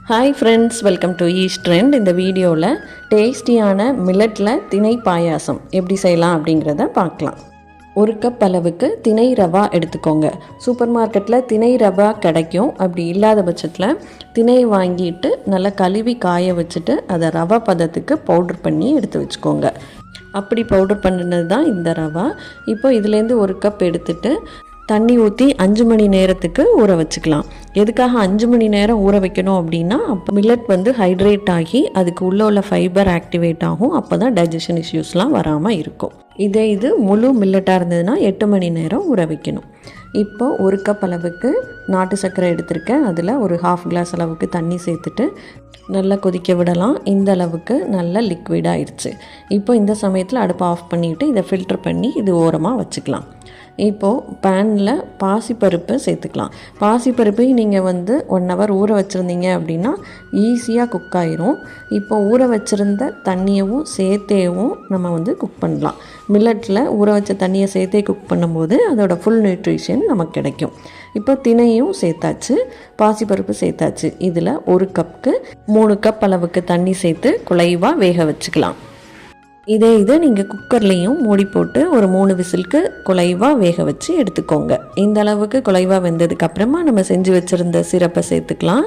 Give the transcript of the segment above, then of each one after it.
Hi friends, welcome to east trend. இந்த வீடியோவில் டேஸ்டியான மில்லட்டில் திணை பாயாசம் எப்படி செய்யலாம் அப்படிங்கிறத பார்க்கலாம். 1 கப் அளவுக்கு திணை ரவா எடுத்துக்கோங்க. சூப்பர் மார்க்கெட்டில் திணை ரவா கிடைக்கும். அப்படி இல்லாத பட்சத்தில் திணை வாங்கிட்டு நல்லா கழுவி காய வச்சுட்டு அதை ரவா பதத்துக்கு பவுட்ரு பண்ணி எடுத்து வச்சுக்கோங்க. அப்படி பவுடர் பண்ணினது தான் இந்த ரவா. இப்போ இதுலேருந்து 1 கப் எடுத்துட்டு தண்ணி ஊற்றி 5 மணி நேரத்துக்கு ஊற வச்சுக்கலாம். எதுக்காக 5 மணி நேரம் ஊற வைக்கணும் அப்படின்னா, அப்போ மில்லட் ஹைட்ரேட் ஆகி அதுக்கு உள்ள ஃபைபர் ஆக்டிவேட் ஆகும். அப்போ தான் டைஜஷன் இஷ்யூஸ்லாம் வராமல் இருக்கும். இது முழு மில்லட்டாக இருந்ததுன்னா 8 மணி நேரம் ஊற வைக்கணும். இப்போ 1 கப் அளவுக்கு நாட்டு சர்க்கரை எடுத்திருக்கேன். அதில் ஒரு 1/2 கிளாஸ் அளவுக்கு தண்ணி சேர்த்துட்டு நல்லா கொதிக்க விடலாம். இந்த அளவுக்கு நல்லா லிக்விடாகிடுச்சு. இப்போ இந்த சமயத்தில் அடுப்பை ஆஃப் பண்ணிவிட்டு இதை ஃபில்டர் பண்ணி இது ஓரமாக வச்சுக்கலாம். இப்போது பேனில் பாசிப்பருப்பு சேர்த்துக்கலாம். பாசிப்பருப்பையும் நீங்கள் 1 ஹவர் ஊற வச்சுருந்தீங்க அப்படின்னா ஈஸியாக குக் ஆயிரும். இப்போ ஊற வச்சுருந்த தண்ணியவும் சேர்த்தேவும் நம்ம குக் பண்ணலாம். மில்லட்டில் ஊற வச்ச தண்ணியை சேர்த்தே குக் பண்ணும்போது அதோட ஃபுல் நியூட்ரிஷன் நமக்கு கிடைக்கும். இப்போ திணையும் சேர்த்தாச்சு, பாசிப்பருப்பு சேர்த்தாச்சு. இதில் 1 கப்புக்கு 3 கப் அளவுக்கு தண்ணி சேர்த்து குழைவாக வேக வச்சுக்கலாம். இதை நீங்கள் குக்கர்லேயும் மூடி போட்டு ஒரு 3 விசிலுக்கு குழைவாக வேக வச்சு எடுத்துக்கோங்க. இந்த அளவுக்கு குழைவாக வெந்ததுக்கப்புறமா நம்ம செஞ்சு வச்சுருந்த சிரப்பை சேர்த்துக்கலாம்.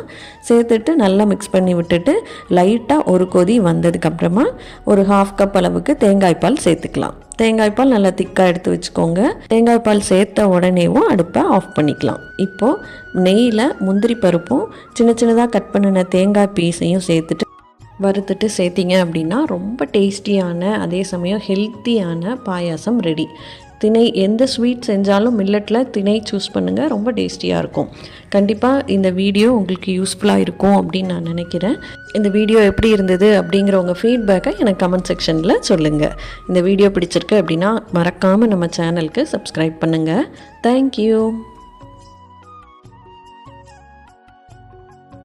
சேர்த்துட்டு நல்லா மிக்ஸ் பண்ணி விட்டுட்டு லைட்டாக ஒரு கொதி வந்ததுக்கப்புறமா ஒரு 1/2 கப் அளவுக்கு தேங்காய் பால் சேர்த்துக்கலாம். தேங்காய் பால் நல்லா திக்காக எடுத்து வச்சுக்கோங்க. தேங்காய் பால் சேர்த்த உடனேவும் அடுப்பை ஆஃப் பண்ணிக்கலாம். இப்போது நெய்யில் முந்திரி பருப்பும் சின்னதாக கட் பண்ணின தேங்காய் பீஸையும் சேர்த்துட்டு வறுத்துட்டு சேர்த்திங்க அப்படின்னா ரொம்ப டேஸ்டியான அதே சமயம் ஹெல்த்தியான பாயாசம் ரெடி. திணை எந்த ஸ்வீட் செஞ்சாலும் மில்லட்டில் திணை சூஸ் பண்ணுங்கள், ரொம்ப டேஸ்டியாக இருக்கும். கண்டிப்பாக இந்த வீடியோ உங்களுக்கு யூஸ்ஃபுல்லாக இருக்கும் அப்படின்னு நான் நினைக்கிறேன். இந்த வீடியோ எப்படி இருந்தது அப்படிங்கிற உங்கள் ஃபீட்பேக்கை எனக்கு கமெண்ட் செக்ஷனில் சொல்லுங்கள். இந்த வீடியோ பிடிச்சிருக்கு அப்படின்னா மறக்காமல் நம்ம சேனலுக்கு சப்ஸ்கிரைப் பண்ணுங்கள். தேங்க்யூ.